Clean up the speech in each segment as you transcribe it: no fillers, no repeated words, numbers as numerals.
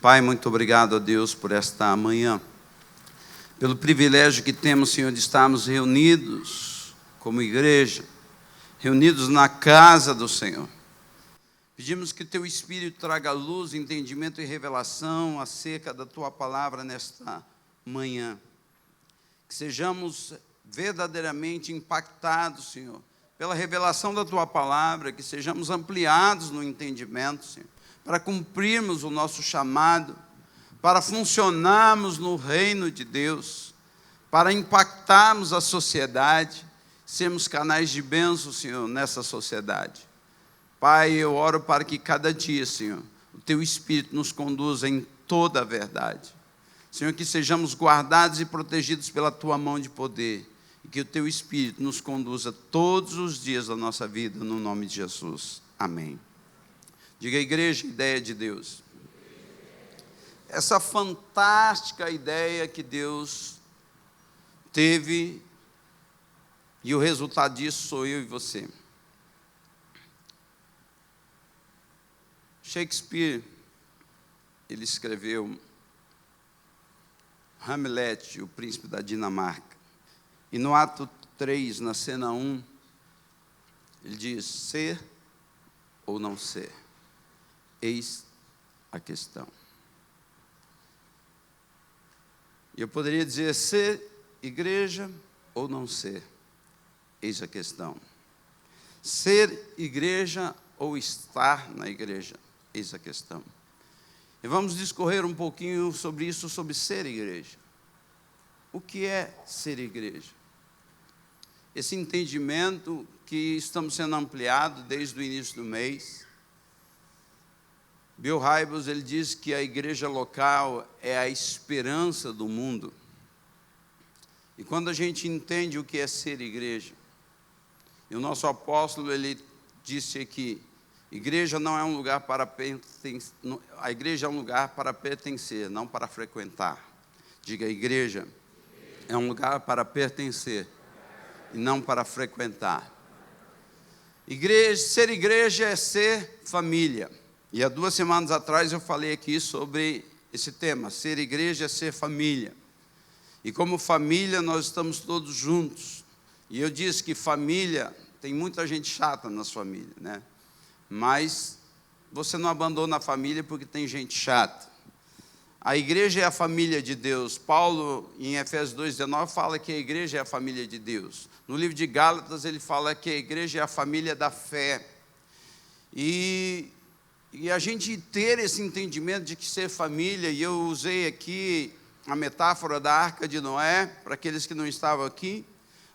Pai, muito obrigado a Deus por esta manhã, pelo privilégio que temos, Senhor, de estarmos reunidos como igreja, reunidos na casa do Senhor. Pedimos que Teu Espírito traga luz, entendimento e revelação acerca da Tua palavra nesta manhã. Que sejamos verdadeiramente impactados, Senhor, pela revelação da Tua palavra, que sejamos ampliados no entendimento, Senhor, para cumprirmos o nosso chamado, para funcionarmos no reino de Deus, para impactarmos a sociedade, sermos canais de bênção, Senhor, nessa sociedade. Pai, eu oro para que cada dia, Senhor, o Teu Espírito nos conduza em toda a verdade. Senhor, que sejamos guardados e protegidos pela Tua mão de poder, e que o Teu Espírito nos conduza todos os dias da nossa vida, no nome de Jesus. Amém. Diga, igreja, ideia de Deus. Essa fantástica ideia que Deus teve, e o resultado disso sou eu e você. Shakespeare, ele escreveu Hamlet, o príncipe da Dinamarca. E no ato 3, na cena 1, ele diz: ser ou não ser? Eis a questão. E eu poderia dizer: ser igreja ou não ser? Eis a questão. Ser igreja ou estar na igreja? Eis a questão. E vamos discorrer um pouquinho sobre isso, sobre ser igreja. O que é ser igreja? Esse entendimento que estamos sendo ampliado desde o início do mês. Bill Hybels, ele diz que a igreja local é a esperança do mundo. E quando a gente entende o que é ser igreja, e o nosso apóstolo, ele disse aqui: igreja não é um lugar para pertencer, a igreja é um lugar para pertencer, não para frequentar. Diga, igreja é um lugar para pertencer e não para frequentar. Ser igreja é ser família. E há 2 semanas atrás eu falei aqui sobre esse tema: ser igreja é ser família. E como família nós estamos todos juntos. E eu disse que família, tem muita gente chata nas famílias, né? Mas você não abandona a família porque tem gente chata. A igreja é a família de Deus. Paulo, em Efésios 2,19, fala que a igreja é a família de Deus. No livro de Gálatas, ele fala que a igreja é a família da fé. E a gente ter esse entendimento de que ser família, e eu usei aqui a metáfora da Arca de Noé, para aqueles que não estavam aqui,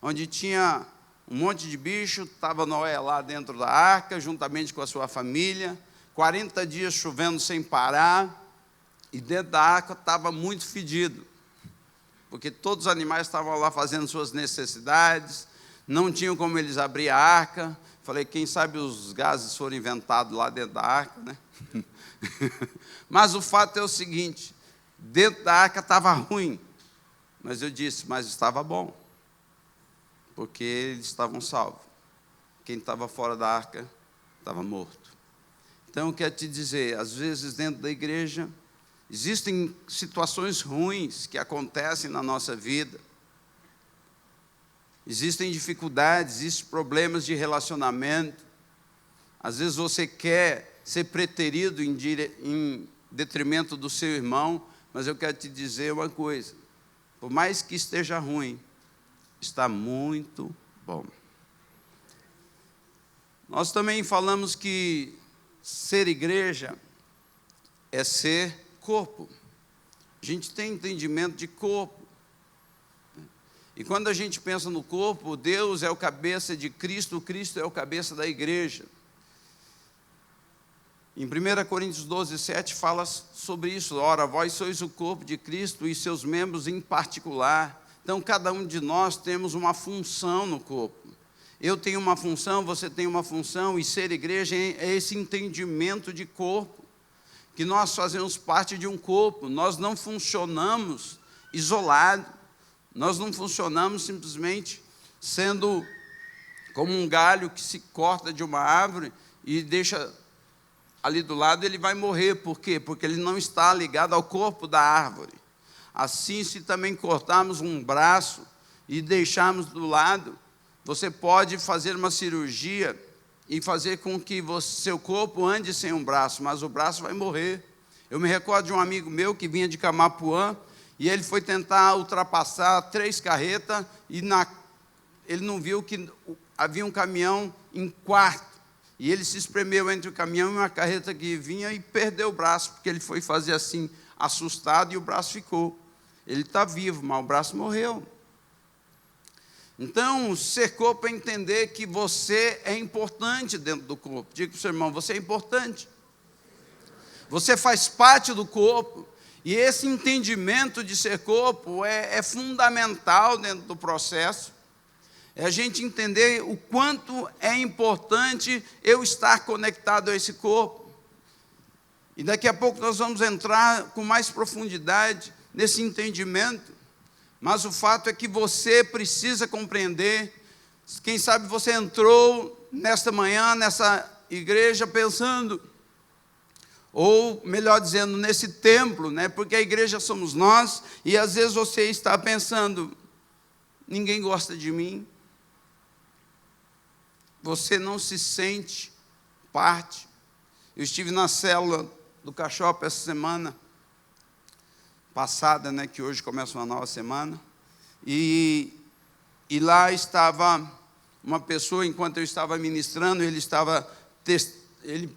onde tinha um monte de bicho, estava Noé lá dentro da arca, juntamente com a sua família, 40 dias chovendo sem parar, e dentro da arca estava muito fedido, porque todos os animais estavam lá fazendo suas necessidades, não tinham como eles abrir a arca. Falei, quem sabe os gases foram inventados lá dentro da arca, né? Mas o fato é o seguinte: dentro da arca estava ruim, mas eu disse, mas estava bom, porque eles estavam salvos. Quem estava fora da arca estava morto. Então eu quero te dizer, às vezes dentro da igreja existem situações ruins que acontecem na nossa vida. Existem dificuldades, existem problemas de relacionamento. Às vezes você quer ser preterido em detrimento do seu irmão, mas eu quero te dizer uma coisa: por mais que esteja ruim, está muito bom. Nós também falamos que ser igreja é ser corpo. A gente tem entendimento de corpo. E quando a gente pensa no corpo, Deus é o cabeça de Cristo, Cristo é o cabeça da igreja. Em 1 Coríntios 12:7 fala sobre isso. Ora, vós sois o corpo de Cristo e seus membros em particular. Então, cada um de nós temos uma função no corpo. Eu tenho uma função, você tem uma função, e ser igreja é esse entendimento de corpo, que nós fazemos parte de um corpo, nós não funcionamos isolados. Nós não funcionamos simplesmente sendo como um galho que se corta de uma árvore e deixa ali do lado, ele vai morrer. Por quê? Porque ele não está ligado ao corpo da árvore. Assim, se também cortarmos um braço e deixarmos do lado, você pode fazer uma cirurgia e fazer com que seu corpo ande sem um braço, mas o braço vai morrer. Eu me recordo de um amigo meu que vinha de Camapuã, e ele foi tentar ultrapassar 3 carretas, e ele não viu que havia um caminhão em quarto, e ele se espremeu entre o caminhão e uma carreta que vinha e perdeu o braço, porque ele foi fazer assim, assustado, e o braço ficou. Ele está vivo, mas o braço morreu. Então, ser corpo é entender que você é importante dentro do corpo. Diga para o seu irmão, você é importante. Você faz parte do corpo. E esse entendimento de ser corpo é fundamental dentro do processo. É a gente entender o quanto é importante eu estar conectado a esse corpo. E daqui a pouco nós vamos entrar com mais profundidade nesse entendimento. Mas o fato é que você precisa compreender. Quem sabe você entrou nesta manhã, nessa igreja, pensando, ou melhor dizendo, nesse templo, né? Porque a igreja somos nós, e às vezes você está pensando, ninguém gosta de mim. Você não se sente parte. Eu estive na célula do Cachopa essa semana passada, né, que hoje começa uma nova semana, e lá estava uma pessoa, enquanto eu estava ministrando, ele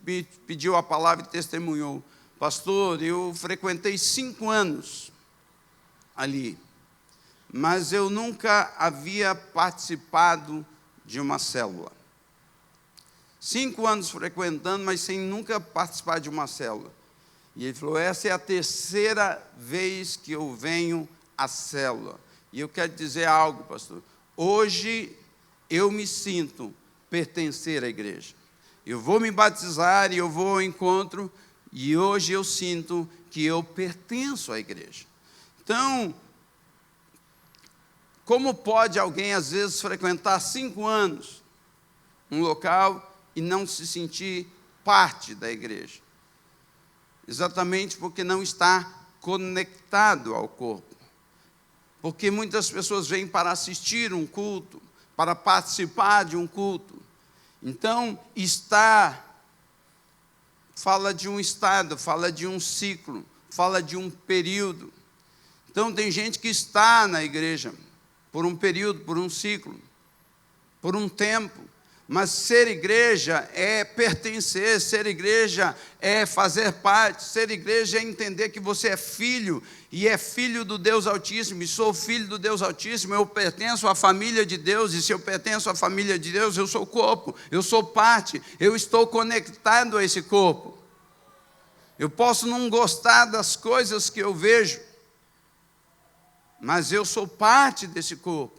pediu a palavra e testemunhou. Pastor, eu frequentei 5 anos ali, mas eu nunca havia participado de uma célula. 5 anos frequentando, mas sem nunca participar de uma célula. E ele falou, essa é a 3ª vez que eu venho à célula. E eu quero dizer algo, pastor. Hoje eu me sinto pertencer à igreja. Eu vou me batizar e eu vou ao encontro, e hoje eu sinto que eu pertenço à igreja. Então, como pode alguém, às vezes, frequentar 5 anos um local e não se sentir parte da igreja? Exatamente porque não está conectado ao corpo. Porque muitas pessoas vêm para assistir um culto, para participar de um culto. Então, fala de um estado, fala de um ciclo, fala de um período. Então, tem gente que está na igreja por um período, por um ciclo, por um tempo. Mas ser igreja é pertencer, ser igreja é fazer parte, ser igreja é entender que você é filho, e é filho do Deus Altíssimo, e sou filho do Deus Altíssimo, eu pertenço à família de Deus, e se eu pertenço à família de Deus, eu sou corpo, eu sou parte, eu estou conectado a esse corpo. Eu posso não gostar das coisas que eu vejo, mas eu sou parte desse corpo,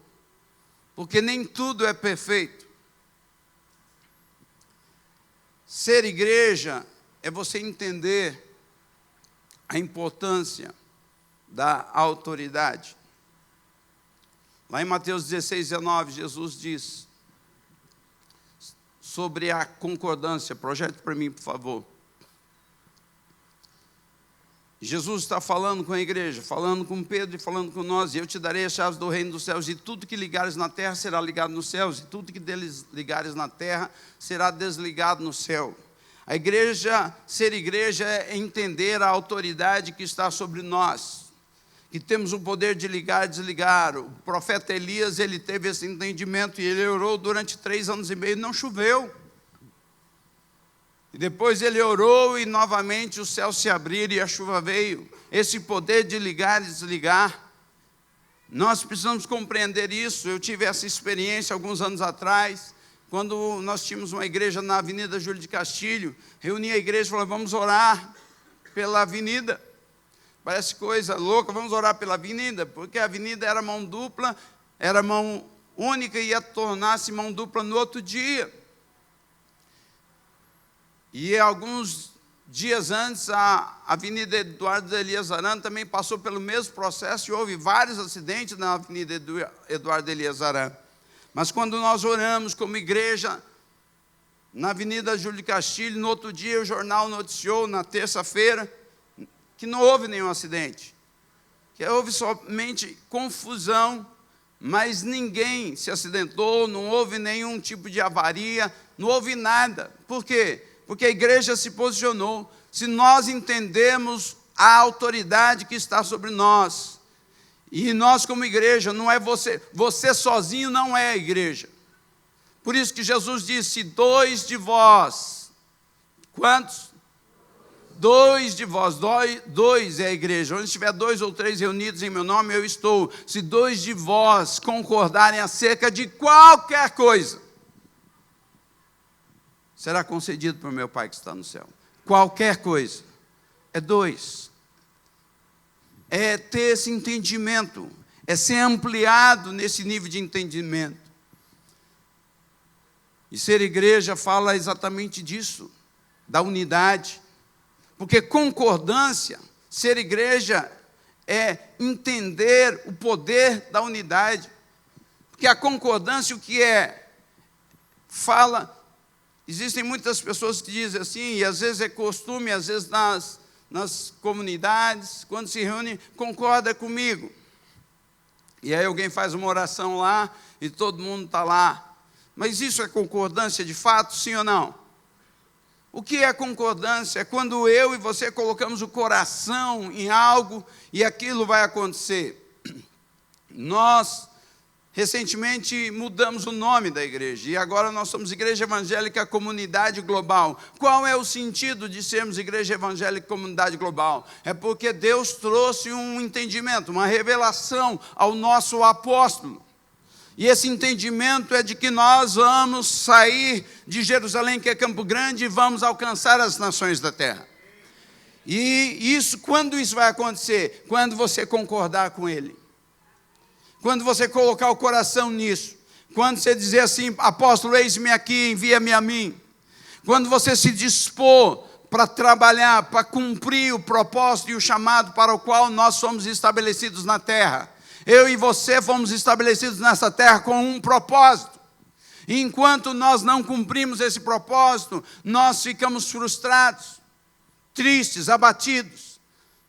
porque nem tudo é perfeito. Ser igreja é você entender a importância da autoridade. Lá em Mateus 16, 19, Jesus diz sobre a concordância. Projete para mim, por favor. Jesus está falando com a igreja, falando com Pedro e falando com nós. E eu te darei as chaves do reino dos céus, e tudo que ligares na terra será ligado nos céus, e tudo que desligares na terra será desligado no céu. A igreja, ser igreja é entender a autoridade que está sobre nós, que temos o poder de ligar e desligar. O profeta Elias, ele teve esse entendimento, e ele orou durante 3 anos e meio, não choveu. E depois ele orou e novamente os céus se abriram e a chuva veio. Esse poder de ligar e desligar, nós precisamos compreender isso. Eu tive essa experiência alguns anos atrás, quando nós tínhamos uma igreja na Avenida Júlio de Castilho. Reuni a igreja e falei, vamos orar pela avenida. Parece coisa louca, vamos orar pela avenida, porque a avenida era mão dupla, era mão única, e ia tornar-se mão dupla no outro dia. E alguns dias antes, a Avenida Eduardo Elias Aran também passou pelo mesmo processo, e houve vários acidentes na Avenida Eduardo Elias Aran. Mas quando nós oramos como igreja, na Avenida Júlio Castilho. No outro dia, o jornal noticiou, na terça-feira, que não houve nenhum acidente, que houve somente confusão, mas ninguém se acidentou, não houve nenhum tipo de avaria, não houve nada. Por quê? Porque a igreja se posicionou. Se nós entendemos a autoridade que está sobre nós, e nós como igreja, não é você sozinho não é a igreja. Por isso que Jesus disse: 2 de vós, quantos? 2 de vós, 2 é a igreja. Onde estiver 2 ou 3 reunidos em meu nome, eu estou. Se 2 de vós concordarem acerca de qualquer coisa, será concedido por meu Pai que está no céu. Qualquer coisa. É 2. É ter esse entendimento, é ser ampliado nesse nível de entendimento. E ser igreja fala exatamente disso, da unidade. Porque concordância, ser igreja, é entender o poder da unidade. Porque a concordância, o que é? Fala, existem muitas pessoas que dizem assim, e às vezes é costume, às vezes nas comunidades, quando se reúne, concorda comigo. E aí alguém faz uma oração lá, e todo mundo está lá. Mas isso é concordância de fato, sim ou não? O que é concordância? É quando eu e você colocamos o coração em algo e aquilo vai acontecer. Nós, recentemente, mudamos o nome da igreja e agora nós somos Igreja Evangélica Comunidade Global. Qual é o sentido de sermos Igreja Evangélica Comunidade Global? É porque Deus trouxe um entendimento, uma revelação ao nosso apóstolo. E esse entendimento é de que nós vamos sair de Jerusalém, que é Campo Grande, e vamos alcançar as nações da terra. E quando isso vai acontecer? Quando você concordar com Ele. Quando você colocar o coração nisso. Quando você dizer assim: apóstolo, eis-me aqui, envia-me a mim. Quando você se dispor para trabalhar, para cumprir o propósito e o chamado para o qual nós somos estabelecidos na terra. Eu e você fomos estabelecidos nessa terra com um propósito. E enquanto nós não cumprimos esse propósito, nós ficamos frustrados, tristes, abatidos.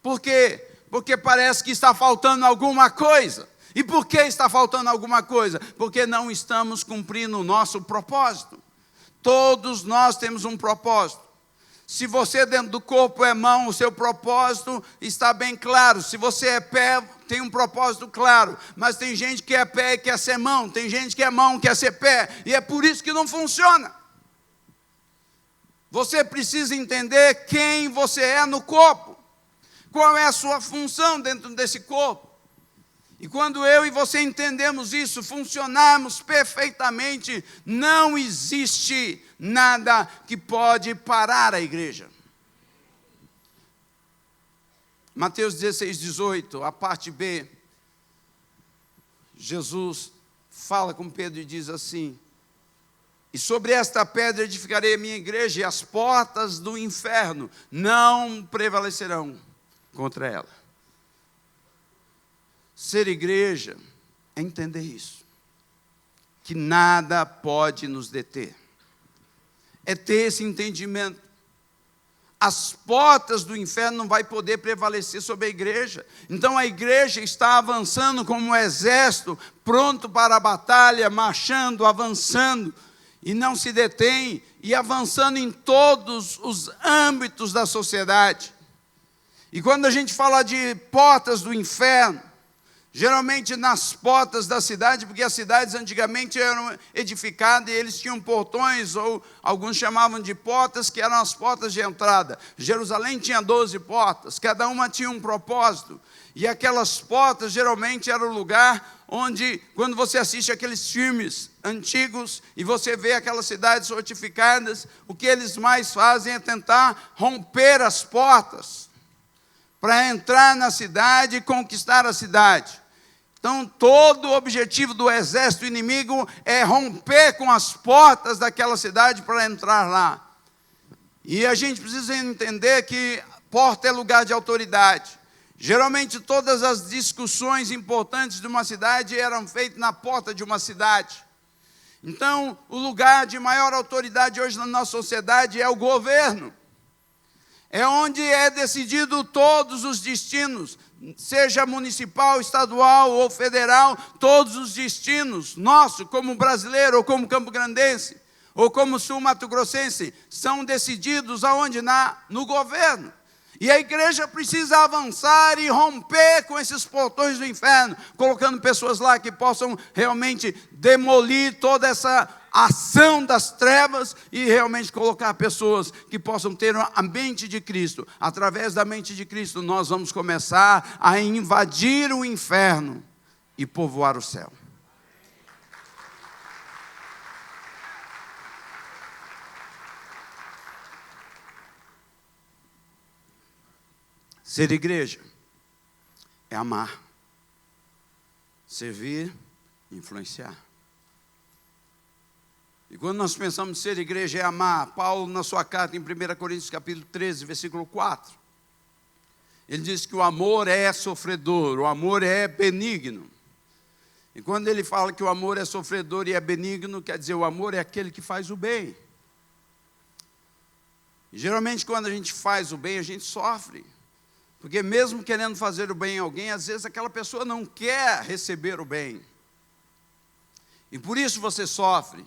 Por quê? Porque parece que está faltando alguma coisa. E por que está faltando alguma coisa? Porque não estamos cumprindo o nosso propósito. Todos nós temos um propósito. Se você dentro do corpo é mão, o seu propósito está bem claro. Se você é pé, tem um propósito claro. Mas tem gente que é pé e quer ser mão. Tem gente que é mão e quer ser pé. E é por isso que não funciona. Você precisa entender quem você é no corpo. Qual é a sua função dentro desse corpo. E quando eu e você entendemos isso, funcionarmos perfeitamente, não existe nada que pode parar a igreja. Mateus 16, 18, a parte B, Jesus fala com Pedro e diz assim: e sobre esta pedra edificarei a minha igreja, e as portas do inferno não prevalecerão contra ela. Ser igreja é entender isso, que nada pode nos deter, é ter esse entendimento. As portas do inferno não vai poder prevalecer sobre a igreja. Então a igreja está avançando como um exército, pronto para a batalha, marchando, avançando, e não se detém, e avançando em todos os âmbitos da sociedade. E quando a gente fala de portas do inferno, geralmente nas portas da cidade, porque as cidades antigamente eram edificadas e eles tinham portões, ou alguns chamavam de portas, que eram as portas de entrada. Jerusalém tinha 12 portas, cada uma tinha um propósito. E aquelas portas geralmente era o lugar onde, quando você assiste aqueles filmes antigos e você vê aquelas cidades fortificadas, o que eles mais fazem é tentar romper as portas para entrar na cidade e conquistar a cidade. Então, todo o objetivo do exército inimigo é romper com as portas daquela cidade para entrar lá. E a gente precisa entender que porta é lugar de autoridade. Geralmente, todas as discussões importantes de uma cidade eram feitas na porta de uma cidade. Então, o lugar de maior autoridade hoje na nossa sociedade é o governo. É onde é decidido todos os destinos, seja municipal, estadual ou federal, todos os destinos, nosso, como brasileiro, ou como campograndense, ou como sul-mato-grossense, são decididos aonde? No governo. E a igreja precisa avançar e romper com esses portões do inferno, colocando pessoas lá que possam realmente demolir toda essa ação das trevas e realmente colocar pessoas que possam ter a mente de Cristo. Através da mente de Cristo, nós vamos começar a invadir o inferno e povoar o céu. Ser igreja é amar, servir, influenciar. E quando nós pensamos em ser igreja é amar, Paulo, na sua carta em 1 Coríntios capítulo 13, versículo 4, ele diz que o amor é sofredor, o amor é benigno. E quando ele fala que o amor é sofredor e é benigno, quer dizer, o amor é aquele que faz o bem. E geralmente quando a gente faz o bem, a gente sofre. Porque mesmo querendo fazer o bem a alguém, às vezes aquela pessoa não quer receber o bem. E por isso você sofre.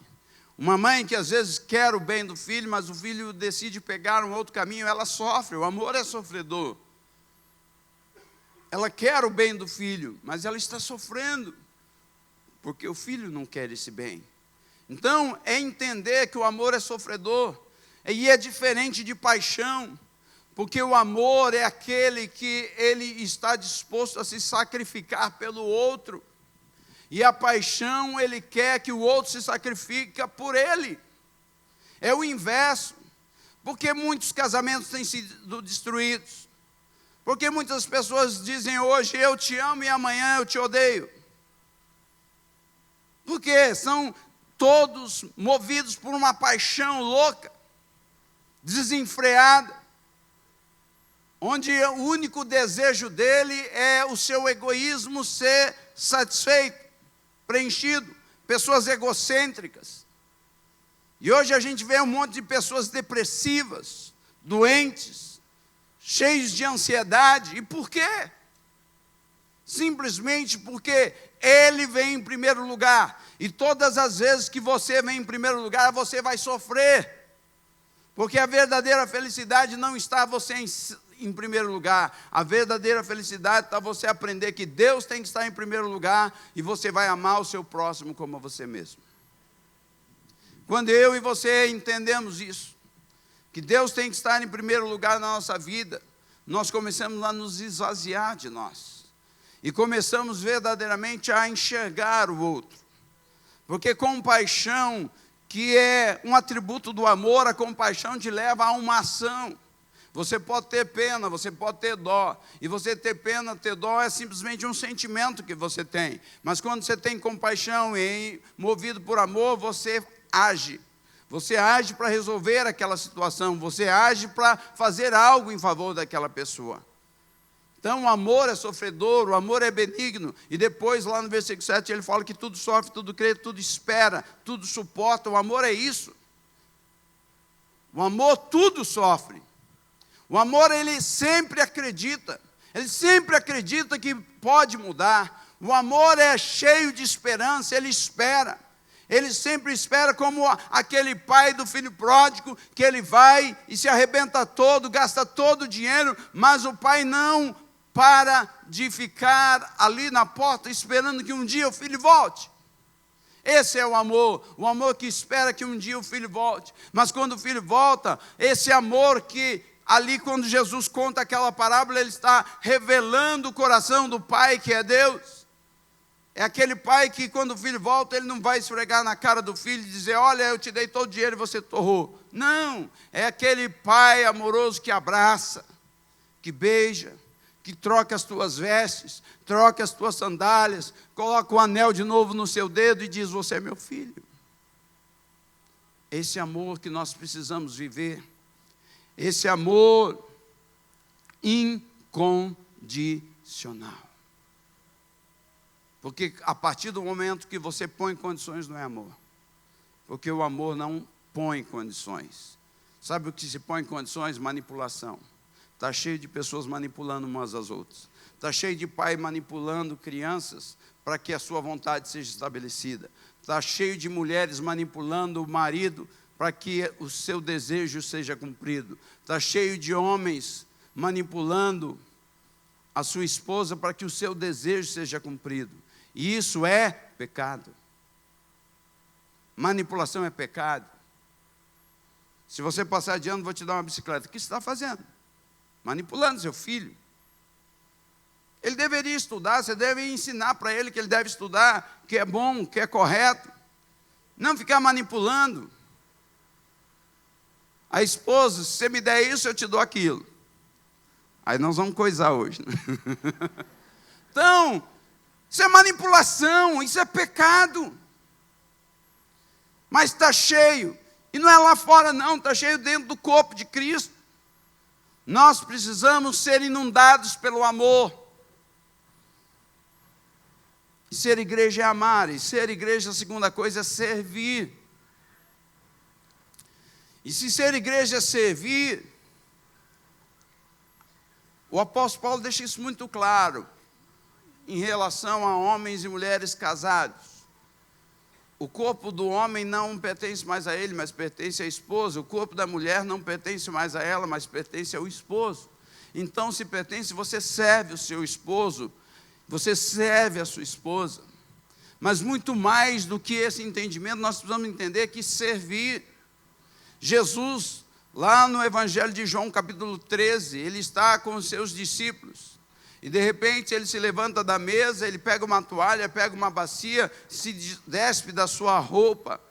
Uma mãe que às vezes quer o bem do filho, mas o filho decide pegar um outro caminho, ela sofre. O amor é sofredor. Ela quer o bem do filho, mas ela está sofrendo, porque o filho não quer esse bem. Então, é entender que o amor é sofredor, e é diferente de paixão. Porque o amor é aquele que ele está disposto a se sacrificar pelo outro. E a paixão, ele quer que o outro se sacrifique por ele. É o inverso. Porque muitos casamentos têm sido destruídos. Porque muitas pessoas dizem hoje, eu te amo e amanhã eu te odeio. Porque são todos movidos por uma paixão louca, desenfreada, onde o único desejo dele é o seu egoísmo ser satisfeito, preenchido, pessoas egocêntricas. E hoje a gente vê um monte de pessoas depressivas, doentes, cheios de ansiedade. E por quê? Simplesmente porque ele vem em primeiro lugar. E todas as vezes que você vem em primeiro lugar, você vai sofrer. Porque a verdadeira felicidade não está você em primeiro lugar. A verdadeira felicidade está você aprender que Deus tem que estar em primeiro lugar e você vai amar o seu próximo como a você mesmo. Quando eu e você entendemos isso, que Deus tem que estar em primeiro lugar na nossa vida, nós começamos a nos esvaziar de nós e começamos verdadeiramente a enxergar o outro. Porque compaixão, que é um atributo do amor, a compaixão te leva a uma ação. Você pode ter pena, você pode ter dó. E você ter pena, ter dó é simplesmente um sentimento que você tem. Mas quando você tem compaixão e movido por amor, você age. Você age para resolver aquela situação. Você age para fazer algo em favor daquela pessoa. Então o amor é sofredor, o amor é benigno. E depois lá no versículo 7 ele fala que tudo sofre, tudo crê, tudo espera, tudo suporta. O amor é isso. O amor tudo sofre. O amor, ele sempre acredita que pode mudar. O amor é cheio de esperança, ele espera. Ele sempre espera, como aquele pai do filho pródigo, que ele vai e se arrebenta todo, gasta todo o dinheiro, mas o pai não para de ficar ali na porta, esperando que um dia o filho volte. Esse é o amor que espera que um dia o filho volte. Mas quando o filho volta, esse amor que ali quando Jesus conta aquela parábola, ele está revelando o coração do pai que é Deus. É aquele pai que quando o filho volta, ele não vai esfregar na cara do filho e dizer, olha, eu te dei todo o dinheiro e você torrou. Não, é aquele pai amoroso que abraça, que beija, que troca as tuas vestes, troca as tuas sandálias, coloca o anel de novo no seu dedo e diz, você é meu filho. Esse amor que nós precisamos viver. Esse amor incondicional. Porque a partir do momento que você põe condições, não é amor. Porque o amor não põe condições. Sabe o que se põe em condições? Manipulação. Está cheio de pessoas manipulando umas às outras. Está cheio de pai manipulando crianças para que a sua vontade seja estabelecida. Está cheio de mulheres manipulando o marido para que o seu desejo seja cumprido. Está cheio de homens manipulando a sua esposa para que o seu desejo seja cumprido. E isso é pecado. Manipulação é pecado. Se você passar de ano, vou te dar uma bicicleta. O que você está fazendo? Manipulando seu filho. Ele deveria estudar, você deve ensinar para ele que ele deve estudar, que é bom, que é correto. Não ficar manipulando. A esposa, se você me der isso, eu te dou aquilo. Aí nós vamos coisar hoje. Né? Então, isso é manipulação, isso é pecado. Mas está cheio. E não é lá fora não, está cheio dentro do corpo de Cristo. Nós precisamos ser inundados pelo amor. E ser igreja é amar. E ser igreja, a segunda coisa, é servir. E se ser igreja é servir, o apóstolo Paulo deixa isso muito claro em relação a homens e mulheres casados. O corpo do homem não pertence mais a ele, mas pertence à esposa. O corpo da mulher não pertence mais a ela, mas pertence ao esposo. Então, se pertence, você serve o seu esposo, você serve a sua esposa. Mas muito mais do que esse entendimento, nós precisamos entender que servir. Jesus, lá no Evangelho de João, capítulo 13, ele está com os seus discípulos. E de repente ele se levanta da mesa, ele pega uma toalha, pega uma bacia, se despe da sua roupa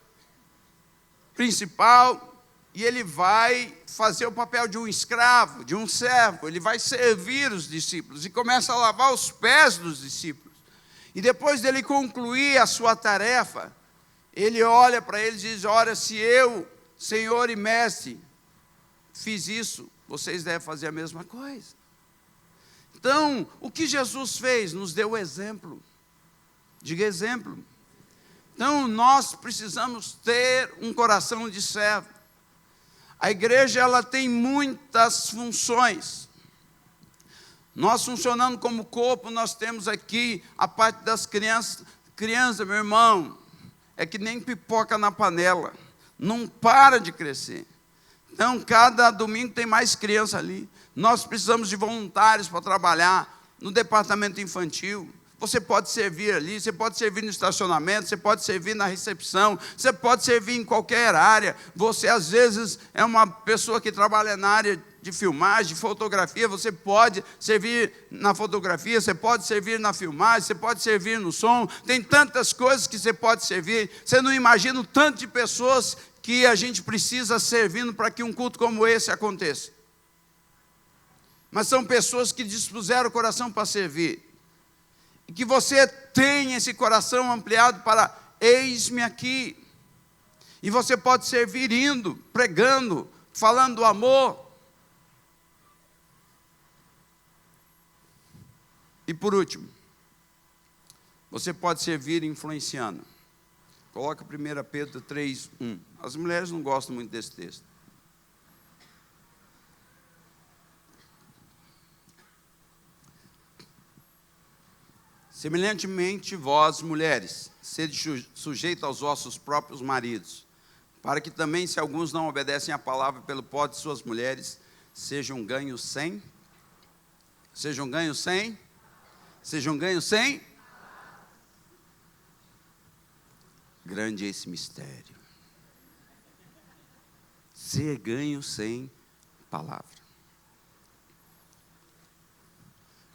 principal, e ele vai fazer o papel de um escravo, de um servo. Ele vai servir os discípulos e começa a lavar os pés dos discípulos. E depois dele concluir a sua tarefa, ele olha para eles e diz: ora, se eu, Senhor e Mestre, fiz isso, vocês devem fazer a mesma coisa. Então, o que Jesus fez? Nos deu exemplo. Diga exemplo. Então, nós precisamos ter um coração de servo. A igreja, ela tem muitas funções. Nós funcionando como corpo, nós temos aqui a parte das crianças. Criança, meu irmão, é que nem pipoca na panela. Não para de crescer. Então, cada domingo tem mais criança ali. Nós precisamos de voluntários para trabalhar no departamento infantil. Você pode servir ali, você pode servir no estacionamento, você pode servir na recepção, você pode servir em qualquer área. Você, às vezes, é uma pessoa que trabalha na área de filmagem, de fotografia, você pode servir na fotografia, você pode servir na filmagem, você pode servir no som. Tem tantas coisas que você pode servir. Você não imagina o tanto de pessoas que a gente precisa servindo para que um culto como esse aconteça. Mas são pessoas que dispuseram o coração para servir. E que você tenha esse coração ampliado para eis-me aqui. E você pode servir indo, pregando, falando do amor. E por último, você pode servir influenciando. Coloca 1 Pedro 3:1. As mulheres não gostam muito desse texto. Semelhantemente, vós, mulheres, sede sujeitos aos vossos próprios maridos, para que também, se alguns não obedecem à palavra pelo pó de suas mulheres, sejam ganhos sem. Sejam ganhos sem. Sejam ganhos sem. Grande é esse mistério. Ser ganho sem palavra.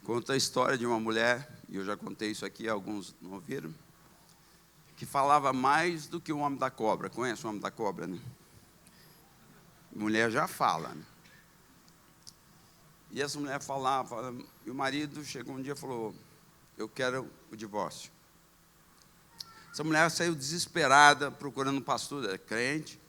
Conta a história de uma mulher, e eu já contei isso aqui, alguns não ouviram, que falava mais do que o homem da cobra. Conhece o homem da cobra, né? Mulher já fala, né? E essa mulher falava, e o marido chegou um dia e falou: eu quero o divórcio. Essa mulher saiu desesperada, procurando um pastor, era crente,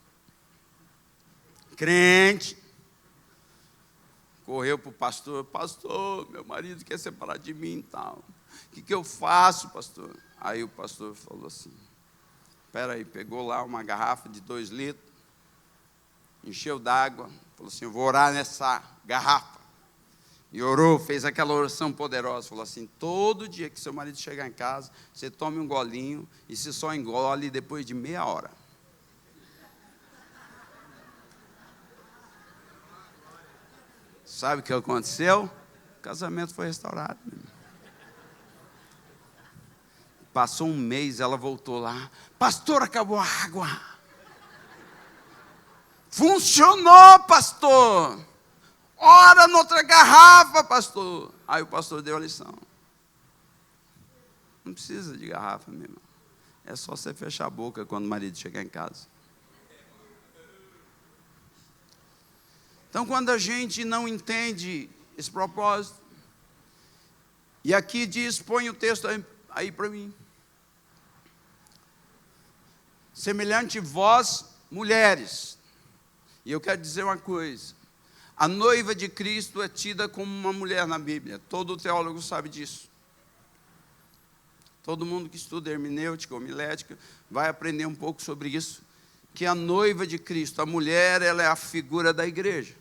correu para o pastor: pastor, meu marido quer separar de mim e tal, o que eu faço, pastor? Aí o pastor falou assim: Espera aí, pegou lá uma garrafa de 2 litros, encheu d'água, falou assim, eu vou orar nessa garrafa. E orou, fez aquela oração poderosa, falou assim, todo dia que seu marido chegar em casa, você tome um golinho, e se só engole depois de meia hora. Sabe o que aconteceu? O casamento foi restaurado. Passou um mês, ela voltou lá. Pastor, acabou a água. Funcionou, pastor. Ora noutra garrafa, pastor. Aí o pastor deu a lição. Não precisa de garrafa, meu irmão. É só você fechar a boca quando o marido chegar em casa. Então, quando a gente não entende esse propósito, e aqui diz, põe o texto aí para mim. Semelhante vós, mulheres. E eu quero dizer uma coisa. A noiva de Cristo é tida como uma mulher na Bíblia. Todo teólogo sabe disso. Todo mundo que estuda hermenêutica, homilética, vai aprender um pouco sobre isso. Que a noiva de Cristo, a mulher, ela é a figura da igreja.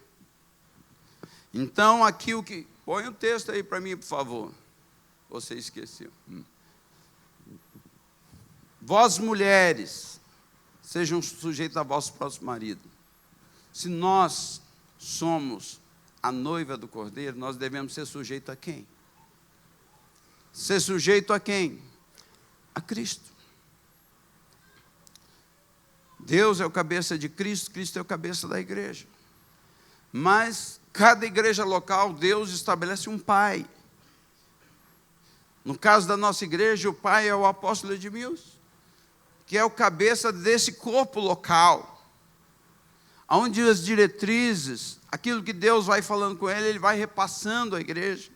Então, aqui o que... Põe o texto aí para mim, por favor. Você esqueceu. Vós, mulheres, sejam sujeitos a vosso próprio marido. Se nós somos a noiva do Cordeiro, nós devemos ser sujeitos a quem? Ser sujeito a quem? A Cristo. Deus é o cabeça de Cristo, Cristo é o cabeça da igreja. Mas cada igreja local, Deus estabelece um pai. No caso da nossa igreja, o pai é o apóstolo Edmilson, que é o cabeça desse corpo local, onde as diretrizes, aquilo que Deus vai falando com ele vai repassando à igreja,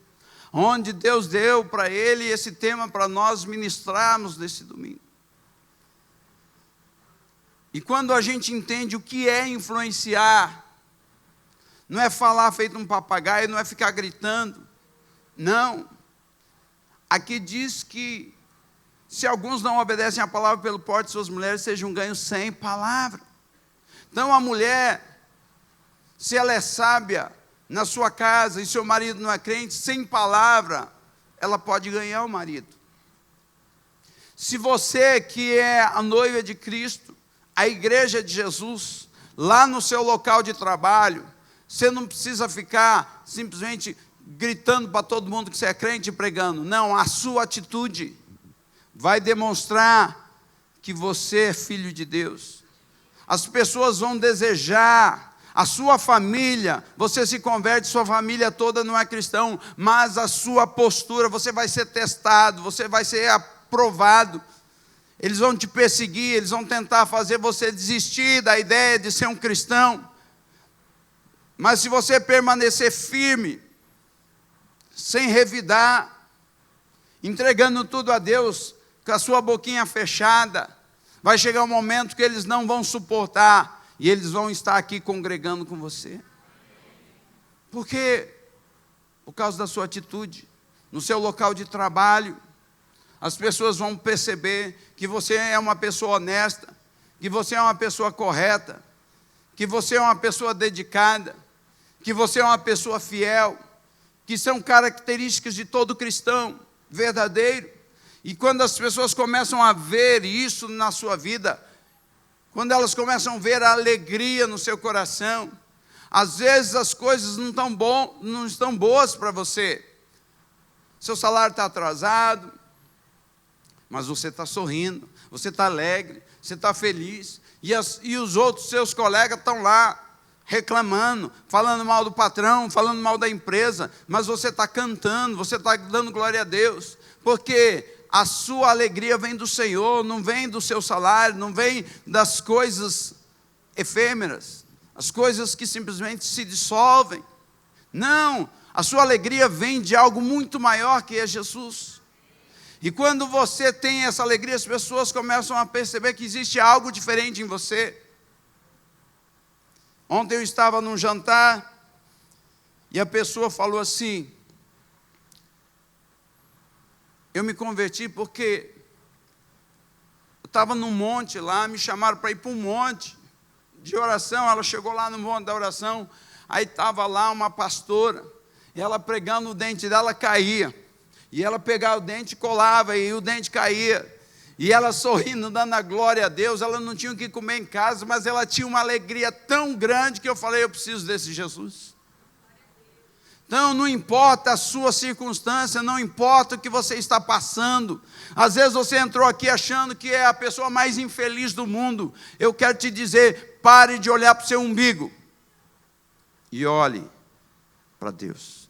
onde Deus deu para ele esse tema para nós ministrarmos nesse domingo. E quando a gente entende o que é influenciar, não é falar feito um papagaio, não é ficar gritando, não. Aqui diz que se alguns não obedecem à palavra pelo porte de suas mulheres, sejam ganhos sem palavra. Então a mulher, se ela é sábia na sua casa e seu marido não é crente, sem palavra, ela pode ganhar o marido. Se você que é a noiva de Cristo, a igreja de Jesus, lá no seu local de trabalho, você não precisa ficar simplesmente gritando para todo mundo que você é crente e pregando. Não, a sua atitude vai demonstrar que você é filho de Deus. As pessoas vão desejar, a sua família, você se converte, sua família toda não é cristão, mas a sua postura, você vai ser testado, você vai ser aprovado. Eles vão te perseguir, eles vão tentar fazer você desistir da ideia de ser um cristão. Mas se você permanecer firme, sem revidar, entregando tudo a Deus, com a sua boquinha fechada, vai chegar um momento que eles não vão suportar, e eles vão estar aqui congregando com você. Por quê? Por causa da sua atitude, no seu local de trabalho, as pessoas vão perceber que você é uma pessoa honesta, que você é uma pessoa correta, que você é uma pessoa dedicada, que você é uma pessoa fiel, que são características de todo cristão verdadeiro. E quando as pessoas começam a ver isso na sua vida, quando elas começam a ver a alegria no seu coração, às vezes as coisas não estão boas para você. Seu salário está atrasado, mas você está sorrindo, você está alegre, você está feliz, e os outros seus colegas estão lá reclamando, falando mal do patrão, falando mal da empresa, mas você está cantando, você está dando glória a Deus, porque a sua alegria vem do Senhor, não vem do seu salário, não vem das coisas efêmeras, as coisas que simplesmente se dissolvem. Não, a sua alegria vem de algo muito maior que é Jesus. E quando você tem essa alegria, as pessoas começam a perceber que existe algo diferente em você. Ontem eu estava num jantar e a pessoa falou assim: eu me converti porque estava num monte lá, me chamaram para ir para um monte de oração. Ela chegou lá no monte da oração, aí estava lá uma pastora, e ela pregando, o dente dela caía, e ela pegava o dente e colava, e o dente caía, e ela sorrindo, dando a glória a Deus. Ela não tinha o que comer em casa, mas ela tinha uma alegria tão grande, que eu falei, eu preciso desse Jesus. Então, não importa a sua circunstância, não importa o que você está passando. Às vezes você entrou aqui achando que é a pessoa mais infeliz do mundo. Eu quero te dizer, pare de olhar para o seu umbigo e olhe para Deus.